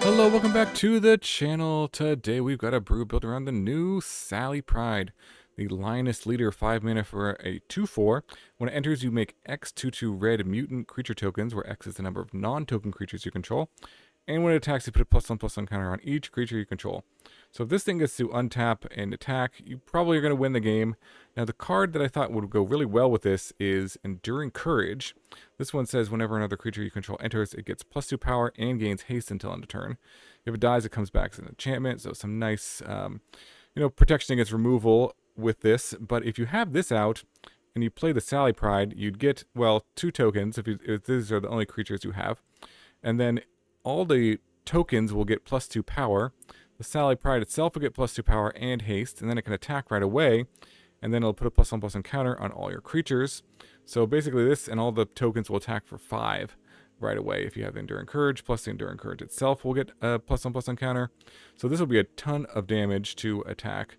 Hello, welcome back to the channel. Today we've got a brew built around the new Sally Pride, the Lioness leader, 5 mana for a 2/4. When it enters, you make X/2/2 red mutant creature tokens, where X is the number of non-token creatures you control. And when it attacks, you put a +1/+1 counter on each creature you control. So if this thing gets to untap and attack, you probably are going to win the game. Now the card that I thought would go really well with this is Enduring Courage. This one says whenever another creature you control enters, it gets +2 power and gains haste until end of turn. If it dies, it comes back as an enchantment, so some nice protection against removal with this. But if you have this out and you play the Sally Pride, you'd get, well, 2 tokens if these are the only creatures you have. And then all the tokens will get +2 power. The Sally Pride itself will get +2 power and haste, and then it can attack right away. And then it'll put a +1/+1 counter on all your creatures. So basically this and all the tokens will attack for 5 right away. If you have Enduring Courage, plus the Enduring Courage itself will get a +1/+1 counter. So this will be a ton of damage to attack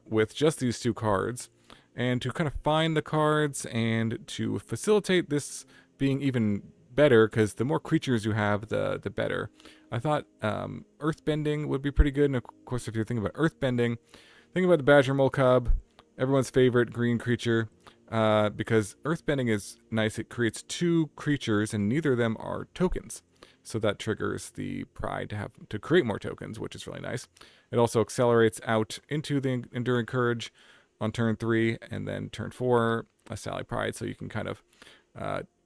with just these 2 cards. And to kind of find the cards and to facilitate this being even better, because the more creatures you have, the better. I thought Earthbending would be pretty good. And of course, if you're thinking about Earthbending, think about the Badgermole Cub, everyone's favorite green creature. Because Earthbending is nice. It creates 2 creatures, and neither of them are tokens. So that triggers the Pride to create more tokens, which is really nice. It also accelerates out into the Enduring Courage on turn 3, and then turn 4, a Sally Pride, so you can kind of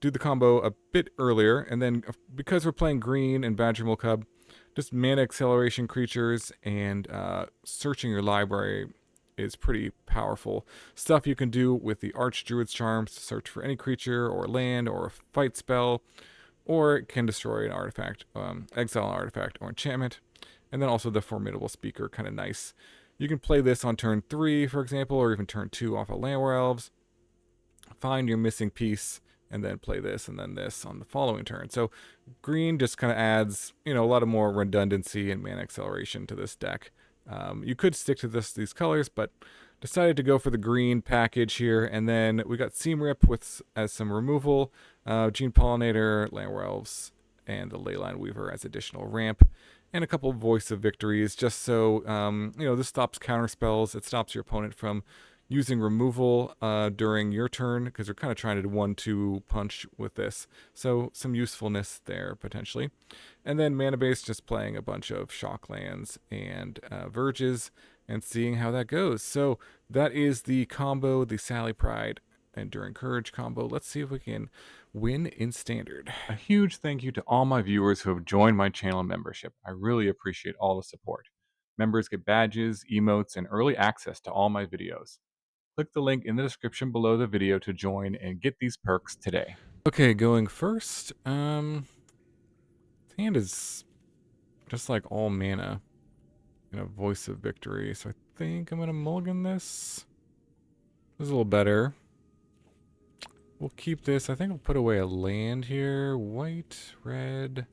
do the combo a bit earlier. And then because we're playing green and Badgermole Cub, just mana acceleration creatures and searching your library is pretty powerful stuff you can do with the Archdruid's charms to search for any creature or land or a fight spell, or it can destroy an artifact, exile an artifact or enchantment. And then also the Formidable Speaker, kind of nice. You can play this on turn 3, for example, or even turn 2 off of Llanowar Elves. Find your missing piece, and then play this and then this on the following turn. So green just kind of adds, a lot of more redundancy and mana acceleration to this deck. You could stick to these colors, but decided to go for the green package here. And then we got Seam Rip as some removal, Gene Pollinator, Llanowar Elves, and the Leyline Weaver as additional ramp, and a couple of Voice of Victories, just so this stops counter spells. It stops your opponent from using removal during your turn, because we're kind of trying to 1-2 punch with this. So some usefulness there potentially. And then mana base, just playing a bunch of shock lands and verges and seeing how that goes. So that is the combo, the Sally Pride Enduring Courage combo. Let's see if we can win in Standard. A huge thank you to all my viewers who have joined my channel membership. I really appreciate all the support. Members get badges, emotes, and early access to all my videos. Click the link in the description below the video to join and get these perks today. Okay, going first. Hand is just like all mana in a Voice of Victory, so I think I'm gonna mulligan this. This is a little better. We'll keep this. I think I'll put away a land here. White, red,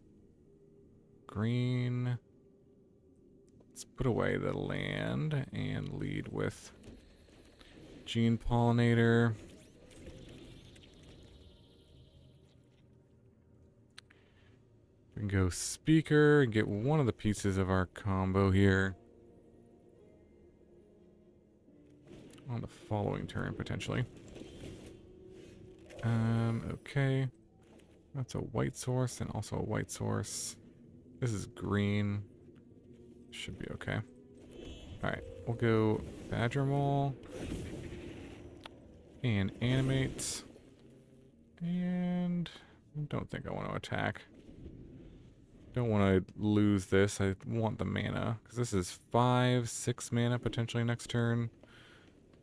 green. Let's put away the land and lead with Gene Pollinator. We can go Speaker and get one of the pieces of our combo here on the following turn, potentially. Okay. That's a white source and also a white source. This is green. Should be okay. Alright, we'll go Badgermole and animate. And I don't think I want to attack. Don't want to lose this. I want the mana, because this is 5-6 mana potentially next turn.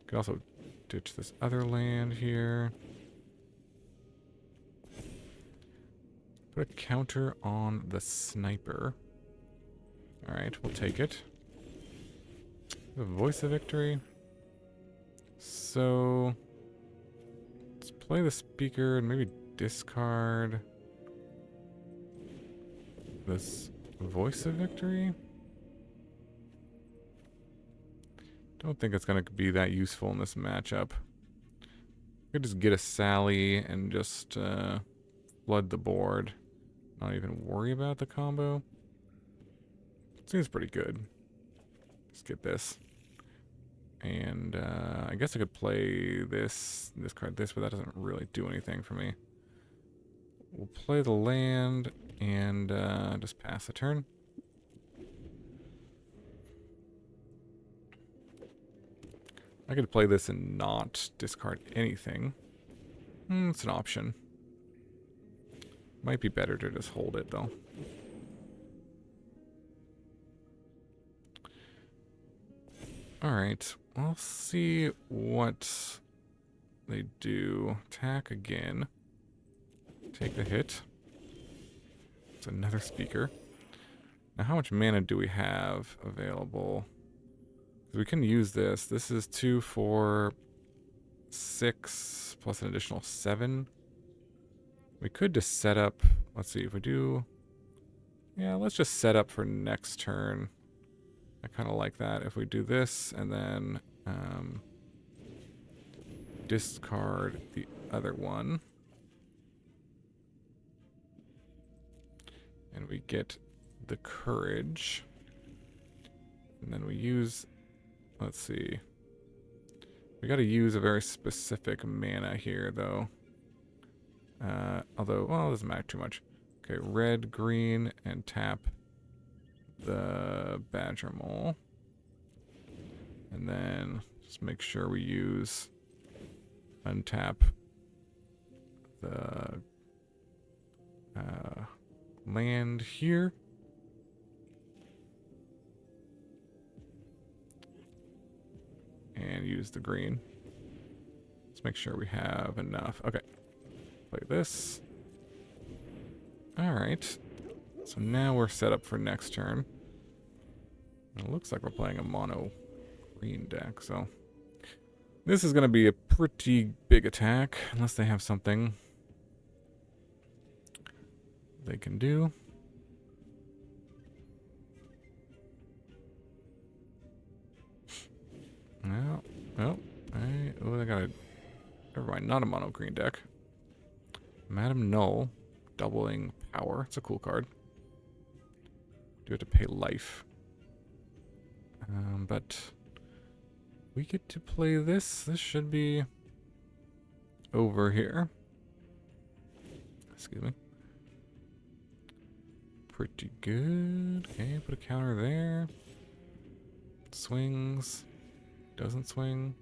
Could also ditch this other land here. Put a counter on the sniper. Alright, we'll take it. The Voice of Victory. So let's play the Speaker and maybe discard this Voice of Victory. Don't think it's going to be that useful in this matchup. Could just get a Sally and just flood the board. Not even worry about the combo. Seems pretty good. Let's get this. And I guess I could play this card, but that doesn't really do anything for me. We'll play the land and just pass the turn. I could play this and not discard anything. It's an option. Might be better to just hold it, though. Alright, we'll see what they do. Attack again. Take the hit. It's another speaker. Now, how much mana do we have available? We can use this. This is 2, 4, 6, plus an additional 7. We could just set up... Let's see, if we do... Yeah, let's just set up for next turn. I kind of like that. If we do this, and then discard the other one. And we get the courage. And then we use... Let's see. We got to use a very specific mana here, though. Although, well, it doesn't matter too much. Okay, red, green, and tap the Badgermole. And then just make sure we use untap the land here. And use the green. Let's make sure we have enough. Okay. Play this. Alright. So now we're set up for next turn. It looks like we're playing a mono green deck, so this is going to be a pretty big attack, unless they have something they can do. No. Oh, they got a... Never mind, not a mono green deck. Madam Null, doubling power. It's a cool card. Do have to pay life. But we get to play this. This should be over here. Excuse me. Pretty good. Okay, put a counter there. Swings. Doesn't swing.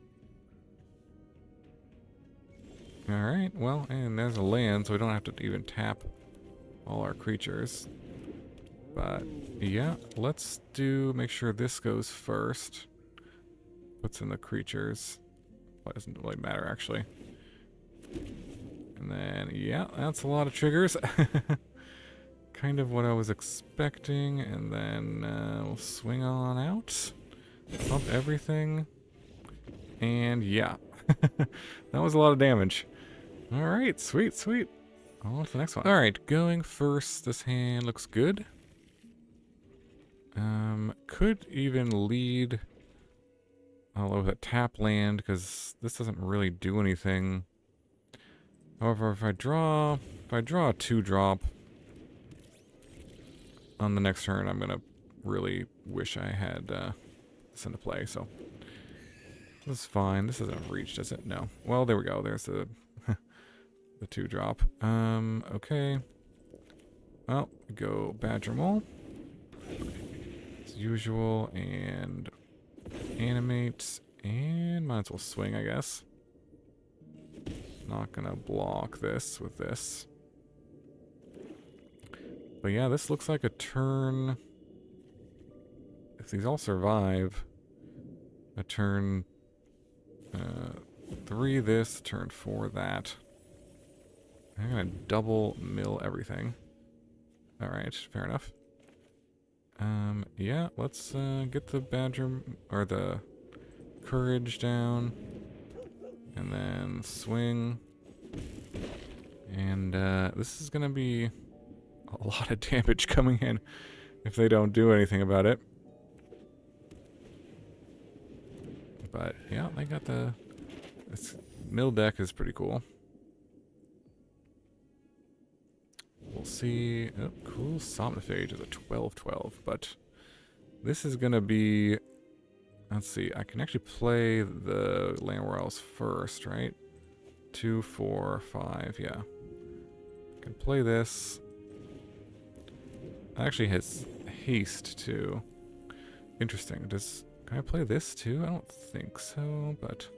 Alright, well, and there's a land, so we don't have to even tap all our creatures. But, yeah, let's make sure this goes first. Puts in the creatures. Well, it doesn't really matter, actually. And then, yeah, that's a lot of triggers. Kind of what I was expecting. And then we'll swing on out. Pump everything. And yeah, that was a lot of damage. All right, sweet, sweet. On to the next one. All right, going first. This hand looks good. Could even lead, although with a tap land, because this doesn't really do anything. However, if I draw a 2-drop on the next turn, I'm gonna really wish I had this into play. So. This is fine. This isn't reached, does it? No. Well, there we go. There's the the 2-drop. Okay. Well, go Badgermole. As usual, and animate, and might as well swing, I guess. Not gonna block this with this. But yeah, this looks like a turn. If these all survive, a turn 3 this, turn 4 that. I'm gonna double mill everything. Alright, fair enough. Yeah, let's get the badger, or the courage down. And then swing. And this is gonna be a lot of damage coming in if they don't do anything about it. But yeah, they got this mill deck is pretty cool. We'll see. Oh, cool. Somnophage is a 12/12, but This is going to be... Let's see. I can actually play the Llanowar Elves first, right? 2, 4, 5. Yeah. I can play this. It actually has haste, too. Interesting. Can I play this, too? I don't think so, but...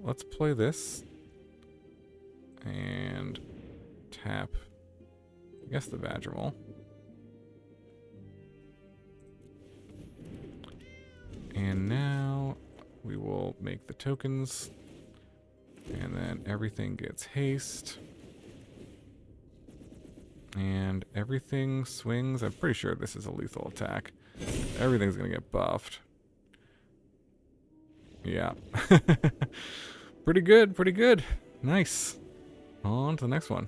let's play this. And tap, I guess, the Badgermole. And now we will make the tokens. And then everything gets haste. And everything swings. I'm pretty sure this is a lethal attack. Everything's going to get buffed. Yeah. Pretty good, pretty good. Nice. On to the next one.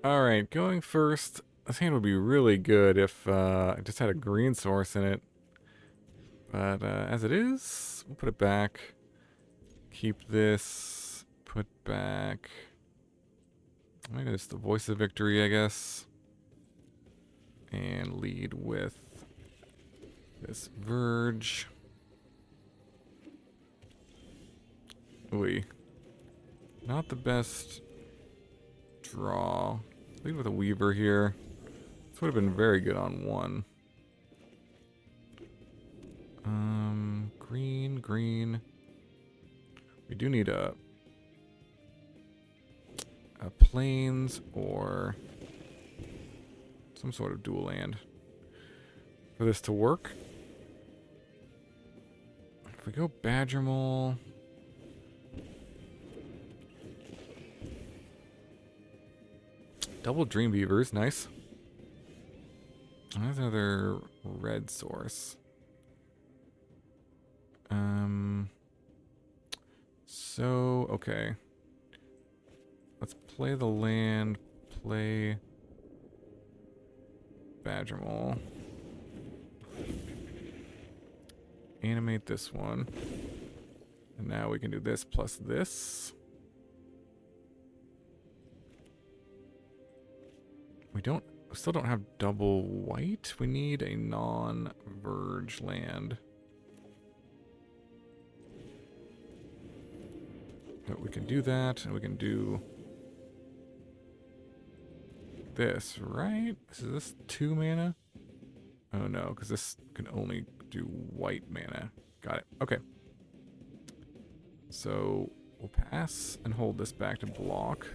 Alright, going first. This hand would be really good if it just had a green source in it. But as it is, we'll put it back. Keep this. Put back. Maybe it's the Voice of Victory, I guess. And lead with this Verge. Ooh. Not the best draw. Lead with a Weaver here. This would have been very good on one. Green, green. We do need a plains or some sort of dual land for this to work. If we go Badgermole, double Dreamweavers, nice. There's another red source. So, okay. Let's play the land, play Badgermole. Animate this one. And now we can do this plus this. We still don't have double white. We need a non-Verge land. But we can do that, and we can do this, right? Is this 2 mana? Oh no, because this can only do white mana. Got it. Okay. So we'll pass and hold this back to block.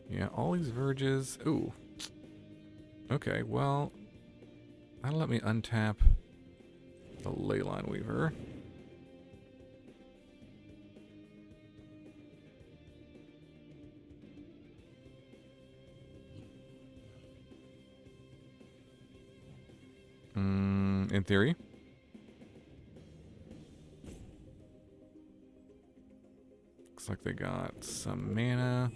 Yeah, all these verges. Ooh. Okay, well, that'll let me untap the Leyline Weaver. In theory. Looks like they got some mana.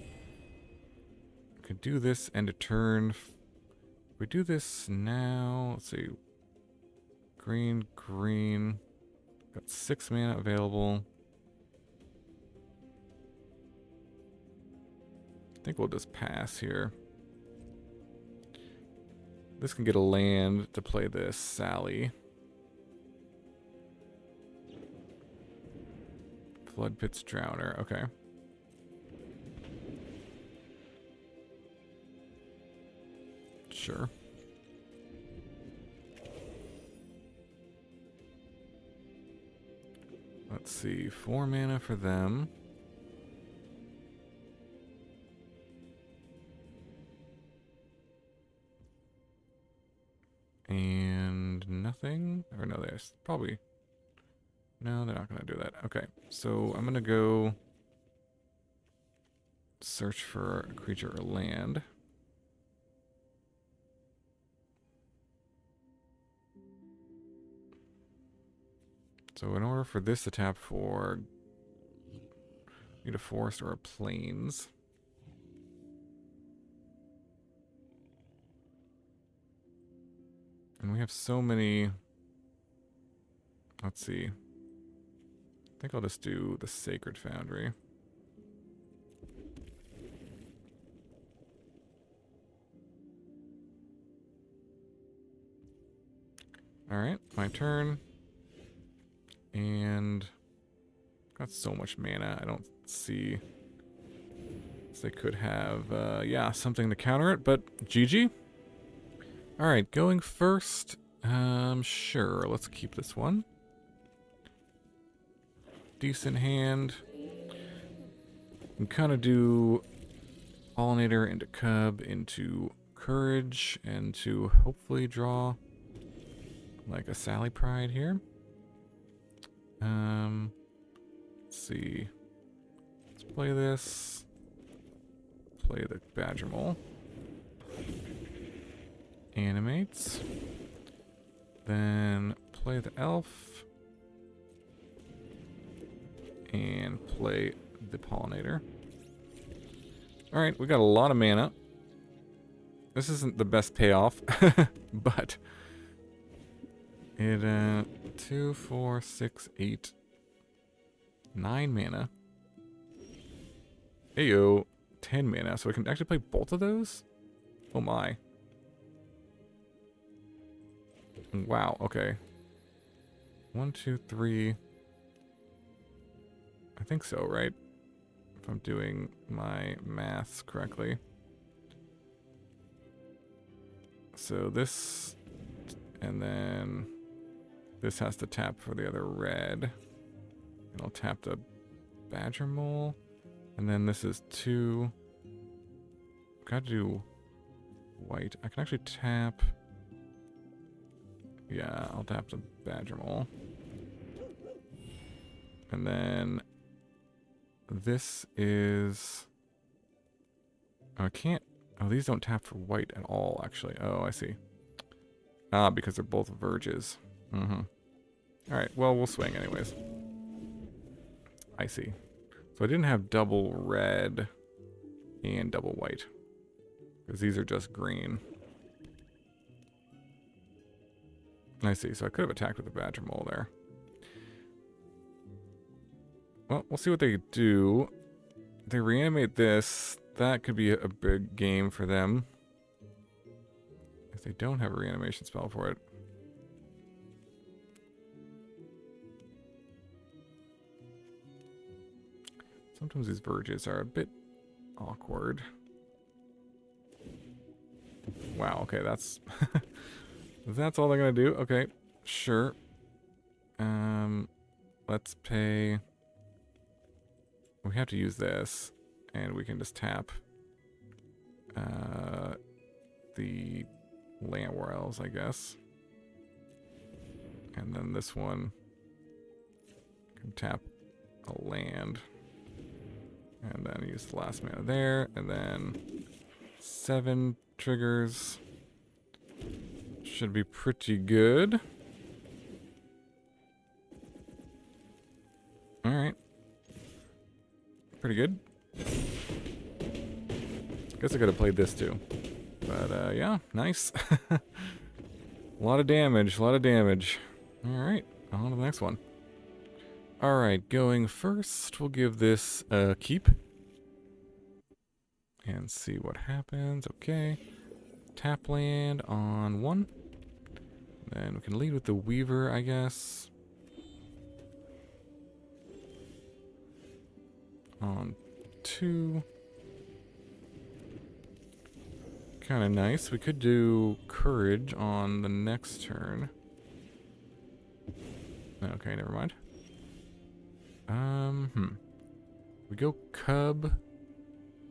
Could do this end of turn. We do this now. Let's see. Green, green. Got 6 mana available. I think we'll just pass here. This can get a land to play this Sally. Flood Pit's Drowner. Okay. Sure. Let's see. 4 mana for them. And nothing? Or no, there's probably... No, they're not going to do that. Okay, so I'm going to go search for a creature or land. So in order for this to tap for... Need a forest or a plains. And we have so many... Let's see. I think I'll just do the Sacred Foundry. Alright, my turn. And got so much mana, I don't see. So they could have, yeah, something to counter it, but GG. Alright, going first. Sure, let's keep this one. Decent hand. And kind of do Pollinator into Cub into Courage and to hopefully draw like a Sally Pride here. Let's see. Let's play this. Play the Badgermole. Animates. Then play the elf. And play the Pollinator. Alright, we got a lot of mana. This isn't the best payoff, but it 2, 4, 6, 8, 9 mana. Ayo, 10 mana, so I can actually play both of those? Oh my. Wow, okay. 1, 2, 3. I think so, right? If I'm doing my maths correctly. So this, and then this has to tap for the other red. And I'll tap the Badgermole. And then this is 2. Gotta do white. I can actually tap. Yeah, I'll tap the Badgermole. And then this is. Oh, I can't. Oh, these don't tap for white at all, actually. Oh, I see. Ah, because they're both verges. Mm-hmm. Alright, well, we'll swing anyways. I see. So I didn't have double red and double white. Because these are just green. I see, so I could have attacked with the Badgermole there. Well, we'll see what they do. If they reanimate this, that could be a big game for them. If they don't have a reanimation spell for it. Sometimes these verges are a bit awkward. Wow, okay, that's that's all they're gonna do. Okay, sure. Let's pay. We have to use this, and we can just tap the Llanowar Elves, I guess. And then this one can tap a land. And then use the last mana there, and then 7 triggers. Should be pretty good. Alright. Pretty good. Guess I could have played this too. But, yeah, nice. A lot of damage, a lot of damage. Alright, on to the next one. Alright, going first, we'll give this a keep. And see what happens. Okay. Tap land on 1. Then we can lead with the Weaver, I guess. On 2. Kind of nice. We could do Courage on the next turn. Okay, never mind. We go Cub,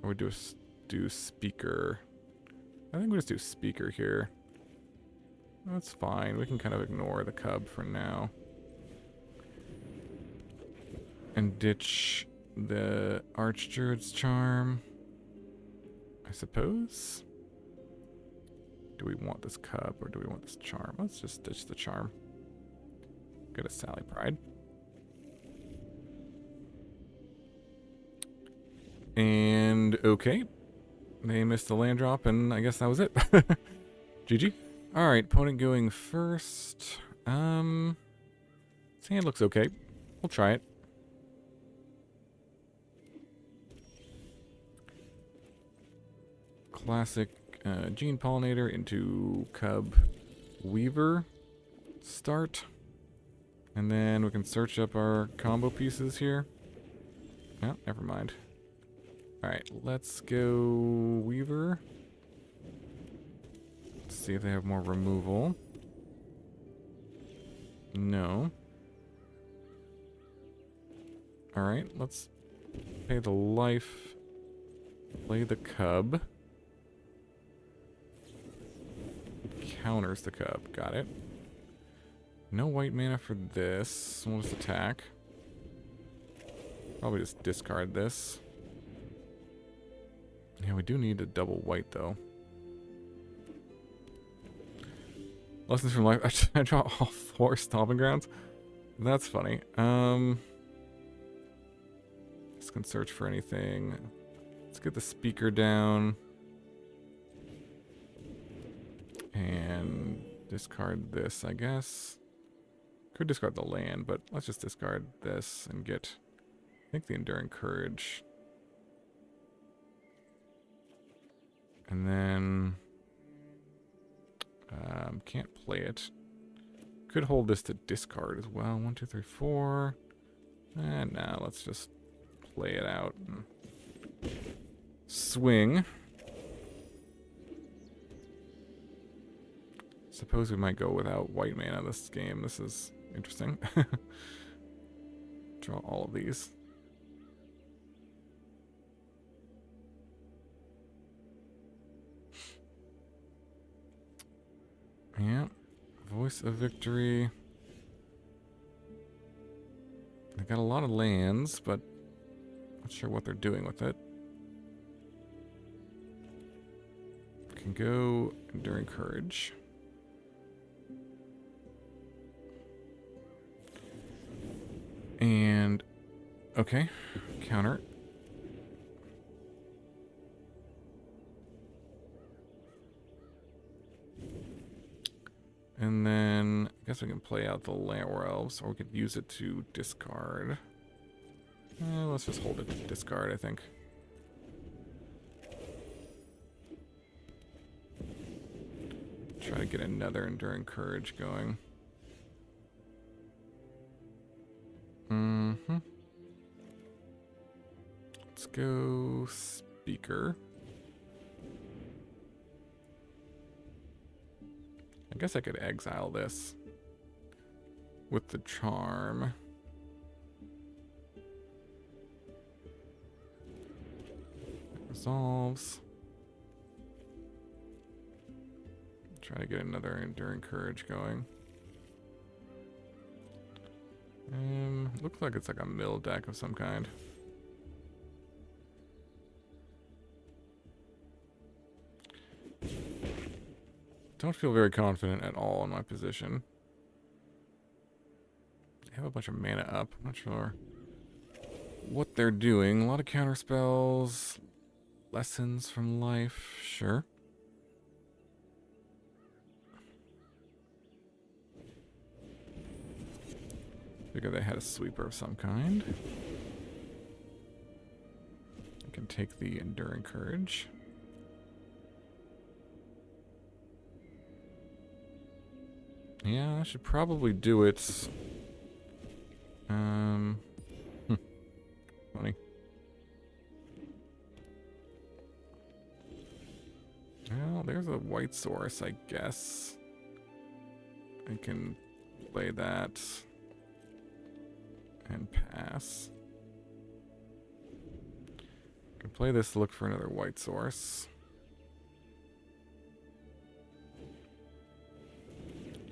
or we do Speaker. I think we just do Speaker here. That's fine. We can kind of ignore the Cub for now. And ditch the Archdruid's Charm, I suppose. Do we want this Cub or do we want this Charm? Let's just ditch the Charm. Get a Sally Pride. And okay. They missed the land drop, and I guess that was it. GG. Alright, opponent going first. This hand looks okay. We'll try it. Classic Gene Pollinator into Cub Weaver. start. And then we can search up our combo pieces here. No, never mind. Alright, let's go Weaver. Let's see if they have more removal. No. Alright, let's pay the life. Play the Cub. Counters the Cub. Got it. No white mana for this. We'll just attack. Probably just discard this. Yeah, we do need a double white, though. Lessons from life. I draw all 4 Stomping Grounds. That's funny. Just can search for anything. Let's get the speaker down. And discard this, I guess. Could discard the land, but let's just discard this and get, I think, the Enduring Courage. And then can't play it. Could hold this to discard as well. 1, 2, 3, 4. And now let's just play it out. And swing. Suppose we might go without white mana this game. This is interesting. Draw all of these. Yeah. Voice of Victory. They got a lot of lands, but not sure what they're doing with it. Can go Enduring Courage. And, okay, counter. And then, I guess we can play out the Llanowar Elves, or we could use it to discard. Let's just hold it to discard, I think. Try to get another Enduring Courage going. Let's go Speaker. I guess I could exile this with the charm. It resolves. Try to get another Enduring Courage going. Looks like it's like a mill deck of some kind. Don't feel very confident at all in my position. They have a bunch of mana up. I'm not sure what they're doing. A lot of counter spells. Lessons from life. Sure. Figure they had a sweeper of some kind. I can take the Enduring Courage. Yeah, I should probably do it. Funny. Well, there's a white source, I guess. I can play that and pass. I can play this to look for another white source.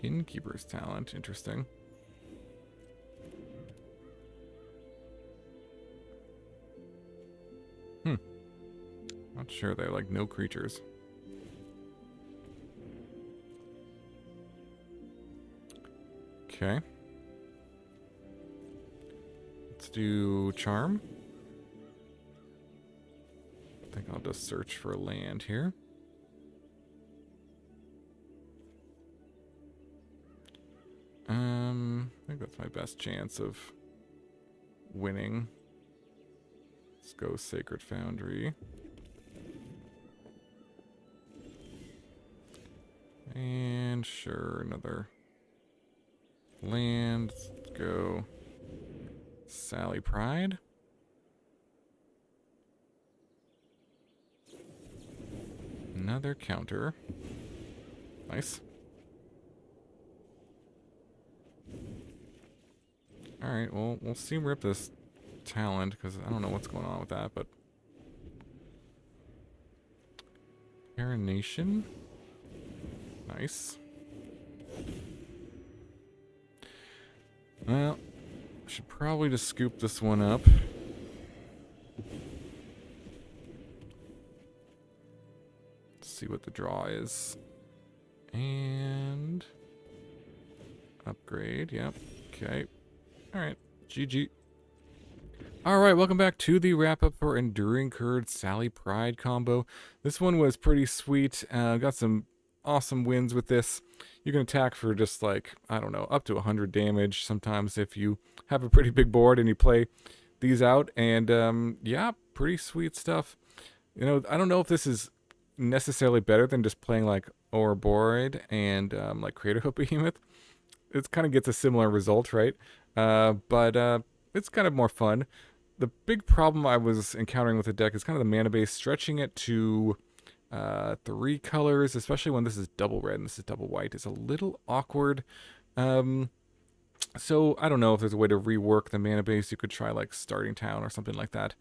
Innkeeper's Talent, interesting. Not sure, they're like no creatures. Okay. Let's do Charm. I think I'll just search for land here. I think that's my best chance of winning. Let's go Sacred Foundry. And sure, another Land. Let's go. Sally Pride. Another counter. Nice. Alright, well, we'll see rip this talent, because I don't know what's going on with that, but... Parination. Nice. Well, I should probably just scoop this one up. Let's see what the draw is. And... upgrade, yep. Okay. Alright, GG. Alright, welcome back to the wrap-up for Enduring Curd Sally Pride combo. This one was pretty sweet. Got some awesome wins with this. You can attack for just like, I don't know, up to 100 damage sometimes if you have a pretty big board and you play these out. And yeah, pretty sweet stuff. You know, I don't know if this is necessarily better than just playing like Ouroboros and like Crater Hook Behemoth. It kind of gets a similar result, right? But it's kind of more fun. The big problem I was encountering with the deck is kind of the mana base, stretching it to 3 colors, especially when this is double red and this is double white, is a little awkward. So I don't know if there's a way to rework the mana base. You could try like Starting Town or something like that.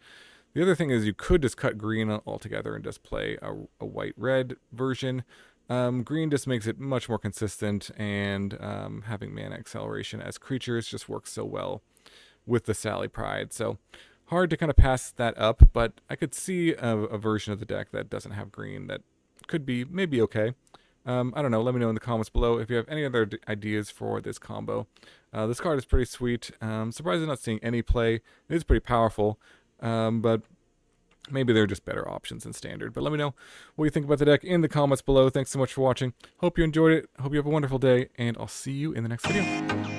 The other thing is you could just cut green altogether and just play a white-red version. Green just makes it much more consistent, and having mana acceleration as creatures just works so well with the Sally Pride. So hard to kind of pass that up, but I could see a version of the deck that doesn't have green that could be maybe okay. I don't know. Let me know in the comments below if you have any other ideas for this combo. This card is pretty sweet. Surprised I'm not seeing any play. It is pretty powerful, but maybe they're just better options than standard. But let me know what you think about the deck in the comments below. Thanks so much for watching. Hope you enjoyed it. Hope you have a wonderful day, and I'll see you in the next video.